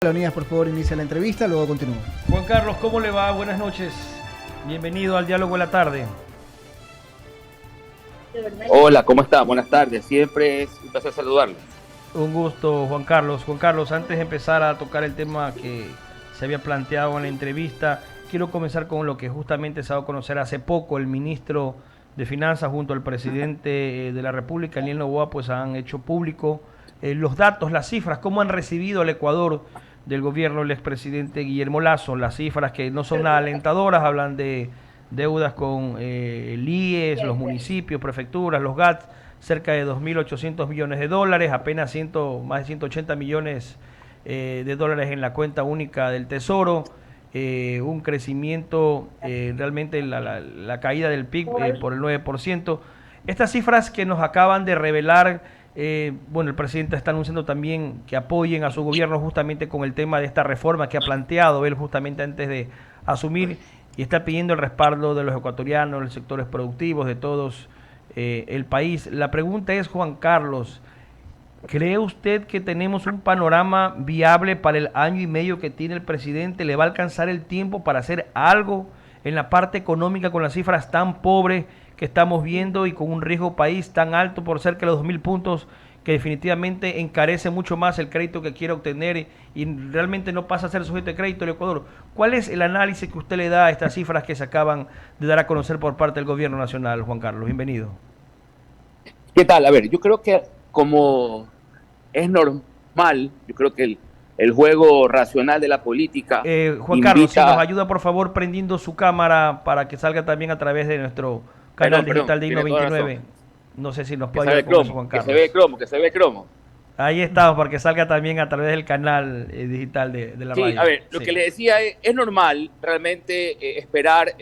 Leonidas, por favor, inicia la entrevista, luego continúo. Juan Carlos, ¿cómo le va? Buenas noches. Bienvenido al Diálogo de la Tarde. Hola, ¿cómo está? Buenas tardes. Siempre es un placer saludarlos. Un gusto, Juan Carlos. Juan Carlos, antes de empezar a tocar el tema que se había planteado en la entrevista, quiero comenzar con lo que justamente se ha dado a conocer hace poco. El ministro de Finanzas junto al presidente de la República, Daniel Noboa, pues han hecho público los datos, las cifras, cómo han recibido al Ecuador del gobierno el expresidente Guillermo Lasso. Las cifras que no son nada alentadoras, hablan de deudas con el IES, los municipios, prefecturas, los GATS, cerca de 2.800 millones de dólares, apenas más de 180 millones de dólares en la cuenta única del Tesoro, un crecimiento, realmente la caída del PIB por el 9%. Estas cifras que nos acaban de revelar, bueno, el presidente está anunciando también que apoyen a su gobierno justamente con el tema de esta reforma que ha planteado él justamente antes de asumir, y está pidiendo el respaldo de los ecuatorianos, los sectores productivos, de todos el país. La pregunta es, Juan Carlos, ¿cree usted que tenemos un panorama viable para el año y medio que tiene el presidente? ¿Le va a alcanzar el tiempo para hacer algo en la parte económica con las cifras tan pobres que estamos viendo y con un riesgo país tan alto por cerca de los 2.000 puntos, que definitivamente encarece mucho más el crédito que quiere obtener y realmente no pasa a ser sujeto de crédito el Ecuador? ¿Cuál es el análisis que usted le da a estas cifras que se acaban de dar a conocer por parte del gobierno nacional, Juan Carlos? Bienvenido. ¿Qué tal? A ver, yo creo que como es normal, yo creo que el juego racional de la política Juan Carlos, si nos ayuda por favor prendiendo su cámara para que salga también a través de nuestro canal digital de Inno29. No sé si nos puede ayudar con eso, Juan Carlos. Que se ve cromo. Ahí estamos, para que salga también a través del canal digital de la radio. Sí, a ver, lo que le decía es normal realmente esperar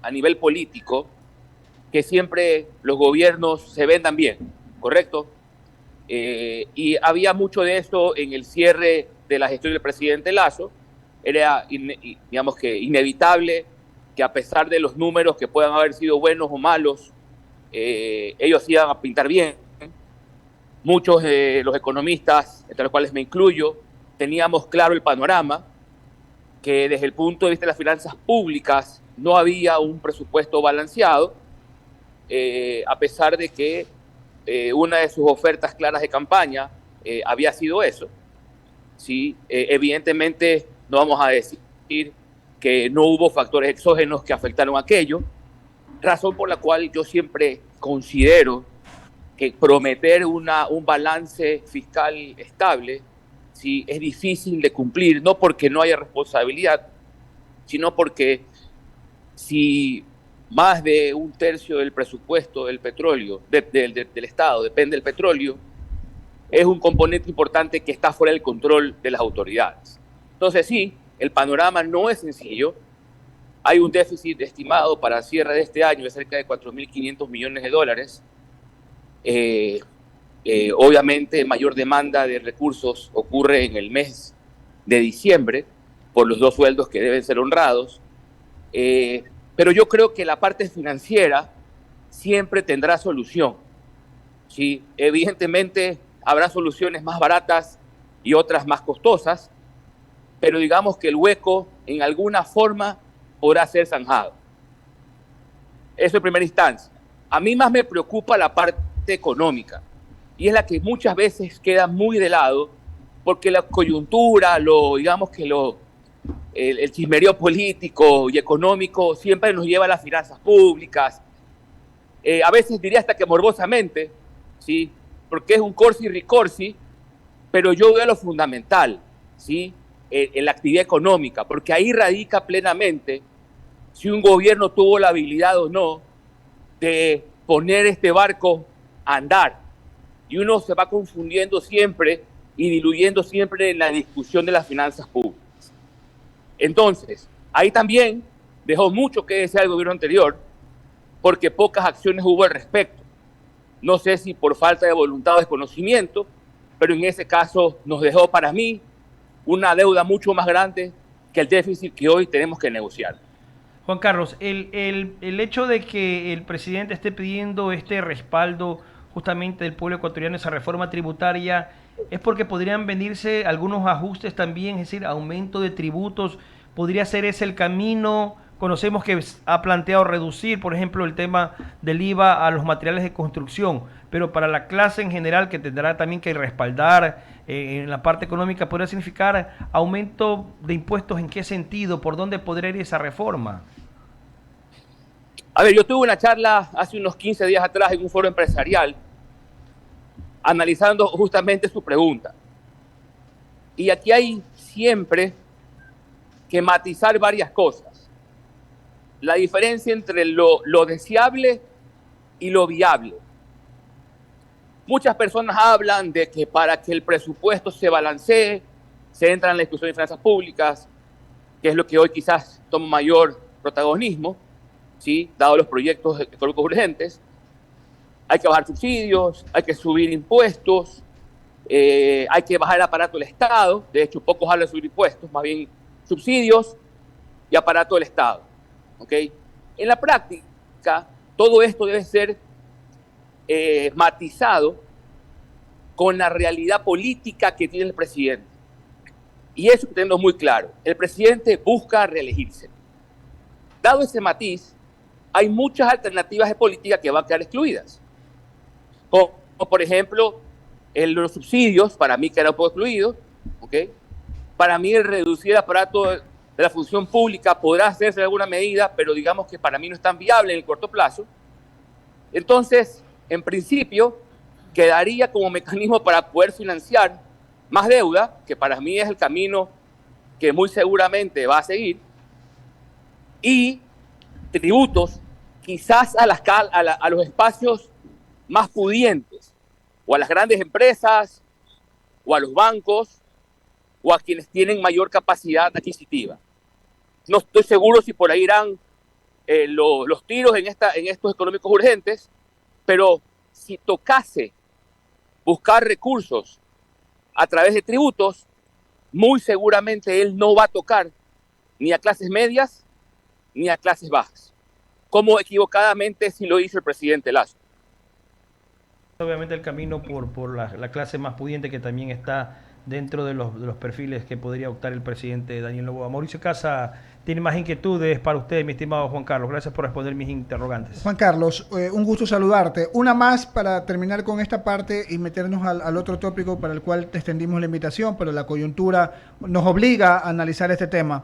a nivel político que siempre los gobiernos se vendan bien, ¿correcto? Y había mucho de eso en el cierre de la gestión del presidente Lasso. Era, digamos que, inevitable que a pesar de los números que puedan haber sido buenos o malos, ellos iban a pintar bien. Muchos de los economistas, entre los cuales me incluyo, teníamos claro el panorama, que desde el punto de vista de las finanzas públicas no había un presupuesto balanceado, a pesar de que una de sus ofertas claras de campaña había sido eso. ¿Sí? Evidentemente no vamos a decir que no hubo factores exógenos que afectaron aquello, razón por la cual yo siempre considero que prometer un balance fiscal estable, ¿sí?, es difícil de cumplir, no porque no haya responsabilidad, sino porque si más de un tercio del presupuesto del petróleo, del Estado, depende del petróleo, es un componente importante que está fuera del control de las autoridades. Entonces sí, el panorama no es sencillo. Hay un déficit estimado para el cierre de este año de cerca de 4.500 millones de dólares. Obviamente mayor demanda de recursos ocurre en el mes de diciembre por los 2 sueldos que deben ser honrados. Pero yo creo que la parte financiera siempre tendrá solución. ¿Sí? Evidentemente habrá soluciones más baratas y otras más costosas, pero digamos que el hueco en alguna forma podrá ser zanjado. Eso en primera instancia. A mí más me preocupa la parte económica, y es la que muchas veces queda muy de lado, porque la coyuntura, el chismerío político y económico siempre nos lleva a las finanzas públicas, a veces diría hasta que morbosamente, ¿sí?, porque es un corsi ricorsi, pero yo veo lo fundamental, ¿sí?, en la actividad económica, porque ahí radica plenamente si un gobierno tuvo la habilidad o no de poner este barco a andar. Y uno se va confundiendo siempre y diluyendo siempre en la discusión de las finanzas públicas. Entonces, ahí también dejó mucho que desear el gobierno anterior, porque pocas acciones hubo al respecto. No sé si por falta de voluntad o desconocimiento, pero en ese caso nos dejó, para mí, una deuda mucho más grande que el déficit que hoy tenemos que negociar. Juan Carlos, el hecho de que el presidente esté pidiendo este respaldo justamente del pueblo ecuatoriano, esa reforma tributaria, es porque podrían venirse algunos ajustes también, es decir, aumento de tributos, podría ser ese el camino. Conocemos que ha planteado reducir, por ejemplo, el tema del IVA a los materiales de construcción, pero para la clase en general, que tendrá también que respaldar en la parte económica, ¿podría significar aumento de impuestos? ¿En qué sentido? ¿Por dónde podría ir esa reforma? A ver, yo tuve una charla hace unos 15 días atrás en un foro empresarial analizando justamente su pregunta. Y aquí hay siempre que matizar varias cosas. La diferencia entre lo deseable y lo viable. Muchas personas hablan de que para que el presupuesto se balancee, se entra en la discusión de finanzas públicas, que es lo que hoy quizás toma mayor protagonismo, ¿sí? Dado los proyectos económicos urgentes. Hay que bajar subsidios, hay que subir impuestos, hay que bajar el aparato del Estado. De hecho, pocos hablan de subir impuestos, más bien subsidios y aparato del Estado. ¿Okay? En la práctica, todo esto debe ser matizado con la realidad política que tiene el presidente. Y eso que tenemos muy claro. El presidente busca reelegirse. Dado ese matiz, hay muchas alternativas de política que van a quedar excluidas. Como por ejemplo, los subsidios, para mí queda un poco excluido. ¿Okay? Para mí el reducir el aparato de la función pública podrá hacerse de alguna medida, pero digamos que para mí no es tan viable en el corto plazo. Entonces, en principio, quedaría como mecanismo para poder financiar más deuda, que para mí es el camino que muy seguramente va a seguir, y tributos quizás a los espacios más pudientes, o a las grandes empresas, o a los bancos, o a quienes tienen mayor capacidad adquisitiva. No estoy seguro si por ahí irán los tiros en estos económicos urgentes, pero si tocase buscar recursos a través de tributos, muy seguramente él no va a tocar ni a clases medias ni a clases bajas, como equivocadamente sí lo hizo el presidente Lasso. Obviamente el camino por la clase más pudiente, que también está dentro de los perfiles que podría optar el presidente Daniel Noboa. Mauricio Casa tiene más inquietudes para usted, mi estimado Juan Carlos. Gracias por responder mis interrogantes. Juan Carlos, un gusto saludarte. Una más para terminar con esta parte y meternos al otro tópico para el cual te extendimos la invitación, pero la coyuntura nos obliga a analizar este tema.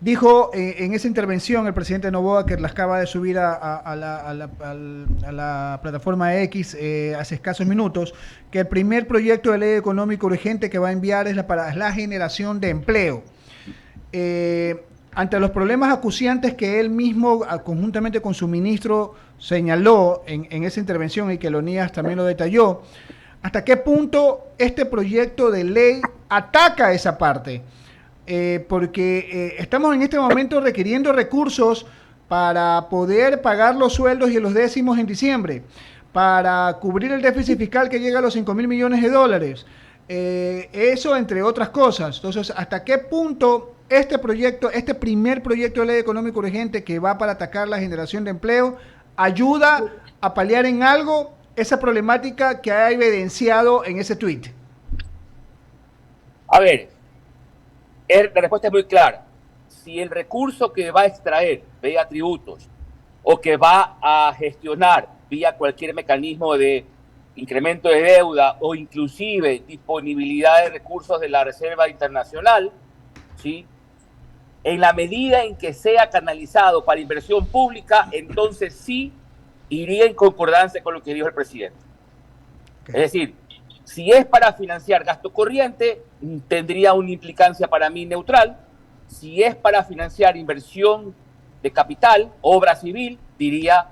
Dijo en esa intervención el presidente Noboa, que las acaba de subir a la plataforma X hace escasos minutos, que el primer proyecto de ley económico urgente que va a enviar es para la generación de empleo. Ante los problemas acuciantes que él mismo, conjuntamente con su ministro, señaló en esa intervención, y que Leonidas también lo detalló, ¿hasta qué punto este proyecto de ley ataca esa parte? Porque estamos en este momento requiriendo recursos para poder pagar los sueldos y los décimos en diciembre, para cubrir el déficit fiscal que llega a los 5.000 millones de dólares, eso entre otras cosas. Entonces, ¿hasta qué punto este primer proyecto de ley económico urgente, que va para atacar la generación de empleo, ayuda a paliar en algo esa problemática que ha evidenciado en ese tuit? A ver, la respuesta es muy clara. Si el recurso que va a extraer vía tributos o que va a gestionar vía cualquier mecanismo de incremento de deuda o inclusive disponibilidad de recursos de la Reserva Internacional, ¿sí?, en la medida en que sea canalizado para inversión pública, entonces sí iría en concordancia con lo que dijo el presidente. Okay. Es decir, si es para financiar gasto corriente, tendría una implicancia para mí neutral. Si es para financiar inversión de capital, obra civil, diría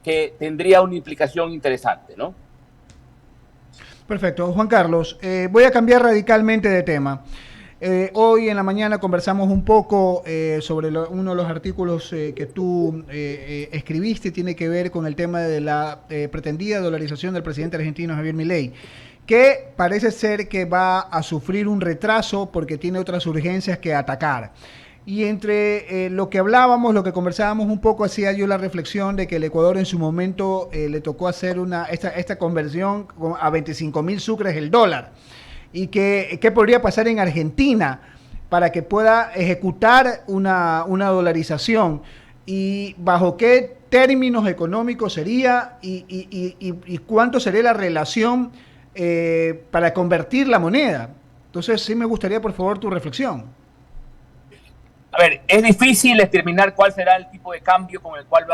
que tendría una implicación interesante, ¿no? Perfecto. Juan Carlos, voy a cambiar radicalmente de tema. Hoy en la mañana conversamos un poco sobre uno de los artículos que tú escribiste. Tiene que ver con el tema de la pretendida dolarización del presidente argentino Javier Milei, que parece ser que va a sufrir un retraso porque tiene otras urgencias que atacar. Y entre lo que hablábamos, lo que conversábamos un poco, hacía yo la reflexión de que el Ecuador en su momento le tocó hacer esta conversión a 25.000 sucres el dólar. y qué podría pasar en Argentina para que pueda ejecutar una dolarización y bajo qué términos económicos sería y cuánto sería la relación para convertir la moneda. Entonces sí me gustaría por favor tu reflexión. A ver, es difícil determinar cuál será el tipo de cambio con el cual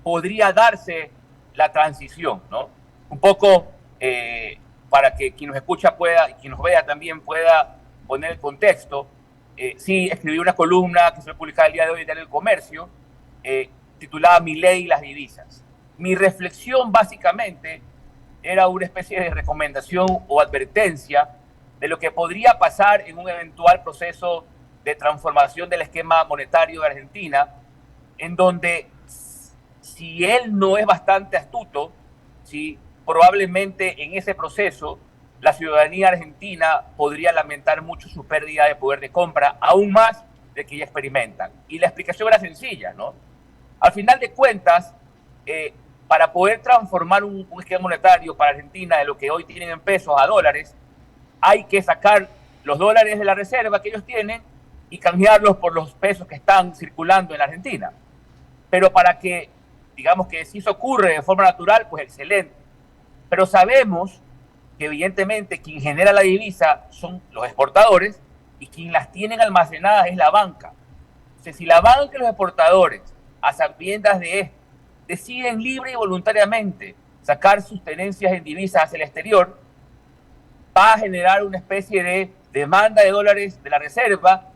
podría darse la transición, ¿no? Un poco para que quien nos escucha pueda, y quien nos vea también pueda poner el contexto. Sí, escribí una columna que se va a publicar el día de hoy en el Diario del Comercio, titulada Mi ley y las divisas. Mi reflexión básicamente era una especie de recomendación o advertencia de lo que podría pasar en un eventual proceso de transformación del esquema monetario de Argentina, en donde si él no es bastante astuto, ¿sí?, probablemente en ese proceso la ciudadanía argentina podría lamentar mucho su pérdida de poder de compra, aún más de que ya experimentan. Y la explicación era sencilla, ¿no? Al final de cuentas, para poder transformar un esquema monetario para Argentina de lo que hoy tienen en pesos a dólares, hay que sacar los dólares de la reserva que ellos tienen y cambiarlos por los pesos que están circulando en la Argentina. Pero para que, digamos que si eso ocurre de forma natural, pues excelente. Pero sabemos que evidentemente quien genera la divisa son los exportadores y quien las tienen almacenadas es la banca. Entonces, si la banca y los exportadores, a sabiendas de esto, deciden libre y voluntariamente sacar sus tenencias en divisas hacia el exterior, va a generar una especie de demanda de dólares de la reserva,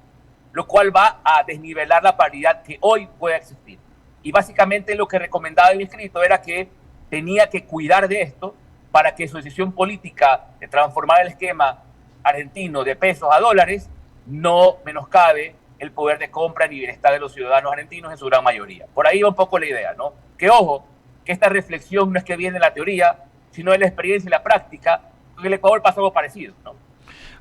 lo cual va a desnivelar la paridad que hoy puede existir. Y básicamente lo que recomendaba en mi escrito era que tenía que cuidar de esto para que su decisión política de transformar el esquema argentino de pesos a dólares no menoscabe el poder de compra ni bienestar de los ciudadanos argentinos en su gran mayoría. Por ahí va un poco la idea, ¿no? Que ojo, que esta reflexión no es que viene de la teoría, sino de la experiencia y la práctica, porque el Ecuador pasó algo parecido, ¿no?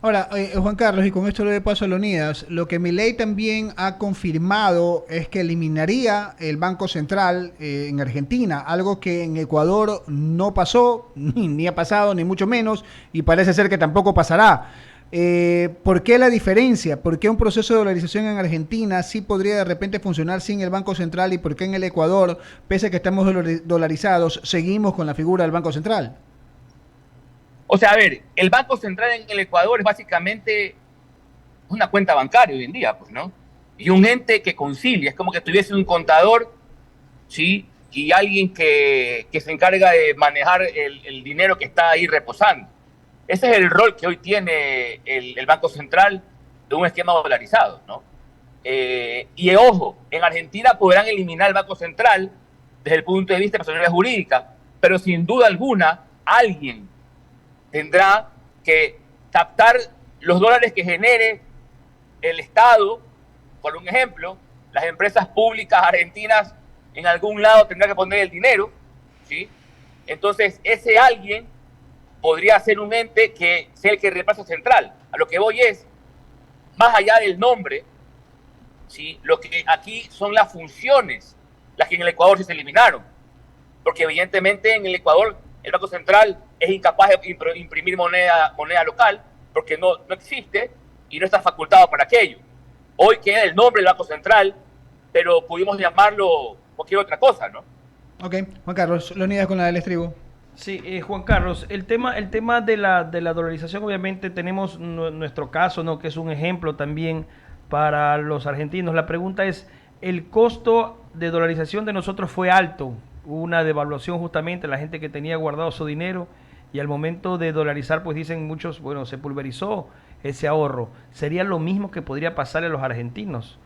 Ahora, Juan Carlos, y con esto le doy paso a Leonidas, lo que Milei también ha confirmado es que eliminaría el Banco Central en Argentina, algo que en Ecuador no pasó, ni ha pasado, ni mucho menos, y parece ser que tampoco pasará. ¿Por qué la diferencia? ¿Por qué un proceso de dolarización en Argentina sí podría de repente funcionar sin el Banco Central y por qué en el Ecuador, pese a que estamos dolarizados, seguimos con la figura del Banco Central? O sea, a ver, el Banco Central en el Ecuador es básicamente una cuenta bancaria hoy en día, pues, ¿no? Y un ente que concilia, es como que tuviese un contador, ¿sí? Y alguien que se encarga de manejar el dinero que está ahí reposando. Ese es el rol que hoy tiene el Banco Central de un esquema dolarizado, ¿no? Y ojo, en Argentina podrán eliminar el Banco Central desde el punto de vista de personalidad jurídica, pero sin duda alguna alguien tendrá que captar los dólares que genere el Estado. Por un ejemplo, las empresas públicas argentinas en algún lado tendrán que poner el dinero, ¿sí? Entonces, ese alguien podría ser un ente que sea el que reemplace central. A lo que voy es, más allá del nombre, ¿sí?, lo que aquí son las funciones, las que en el Ecuador sí se eliminaron. Porque evidentemente en el Ecuador el Banco Central es incapaz de imprimir moneda local porque no existe y no está facultado para aquello. Hoy queda el nombre del Banco Central, pero pudimos llamarlo cualquier otra cosa, ¿no? Ok, Juan Carlos, Leonidas con la del estribo. Sí, Juan Carlos, el tema de la dolarización, obviamente tenemos nuestro caso, ¿no?, que es un ejemplo también para los argentinos. La pregunta es, ¿el costo de dolarización de nosotros fue alto? Hubo una devaluación justamente, la gente que tenía guardado su dinero y al momento de dolarizar, pues dicen muchos, bueno, se pulverizó ese ahorro. ¿Sería lo mismo que podría pasarle a los argentinos?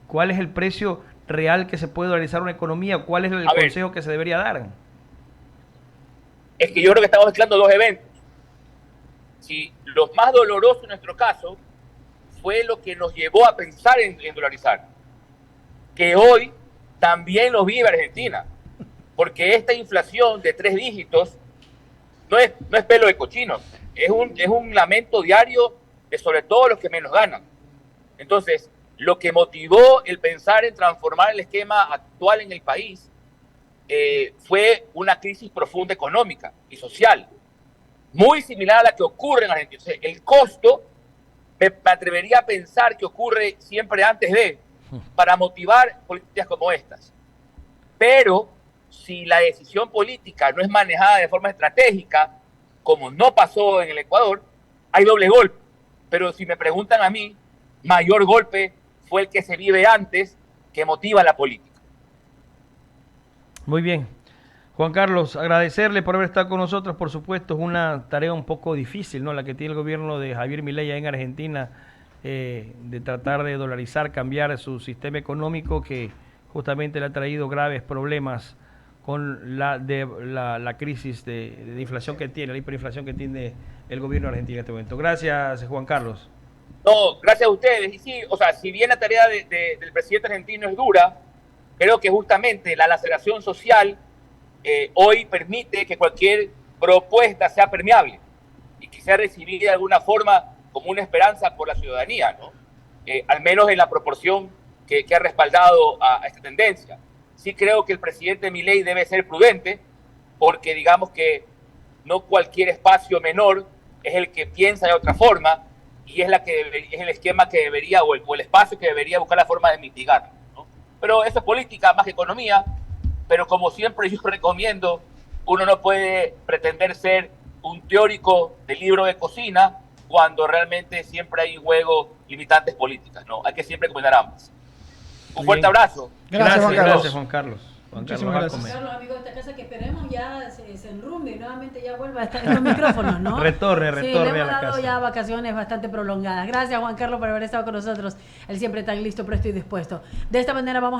¿Cuál es el precio real que se puede dolarizar una economía? ¿Cuál es el consejo que se debería dar? Es que yo creo que estamos mezclando dos eventos. Si lo más doloroso en nuestro caso fue lo que nos llevó a pensar en dolarizar, que hoy también lo vive Argentina, porque esta inflación de 3 dígitos no es pelo de cochino, es un lamento diario de sobre todo los que menos ganan. Entonces, lo que motivó el pensar en transformar el esquema actual en el país fue una crisis profunda económica y social. muy similar a la que ocurre en Argentina. O sea, el costo, me atrevería a pensar que ocurre siempre antes de, para motivar políticas como estas. Pero si la decisión política no es manejada de forma estratégica, como no pasó en el Ecuador, hay doble golpe. Pero si me preguntan a mí, mayor golpe fue el que se vive antes, que motiva la política. Muy bien. Juan Carlos, agradecerle por haber estado con nosotros. Por supuesto, es una tarea un poco difícil, ¿no? La que tiene el gobierno de Javier Milei en Argentina, de tratar de dolarizar, cambiar su sistema económico, que justamente le ha traído graves problemas con la crisis de inflación que tiene, la hiperinflación que tiene el gobierno argentino en este momento. Gracias, Juan Carlos. No, gracias a ustedes. Y sí, o sea, si bien la tarea del presidente argentino es dura, creo que justamente la laceración social hoy permite que cualquier propuesta sea permeable y que sea recibida de alguna forma como una esperanza por la ciudadanía, ¿no? Al menos en la proporción que ha respaldado a esta tendencia. Sí creo que el presidente Milei debe ser prudente, porque digamos que no cualquier espacio menor es el que piensa de otra forma, y es el esquema que debería, o el espacio que debería buscar la forma de mitigar, ¿no? Pero eso es política más que economía. Pero como siempre yo recomiendo, uno no puede pretender ser un teórico de libro de cocina cuando realmente siempre hay en juego limitantes políticas, ¿no? Hay que siempre combinar ambas. Un fuerte abrazo. Gracias, Juan Carlos. Gracias, Juan Carlos. Muchísimas gracias. Carlos, amigos de esta casa, que esperemos ya se enrumbe y nuevamente ya vuelva a estar en los micrófonos, ¿no? Retorne sí, le a hemos la dado casa. ya vacaciones bastante prolongadas. Gracias, Juan Carlos, por haber estado con nosotros. Él siempre tan listo, presto y dispuesto. De esta manera vamos a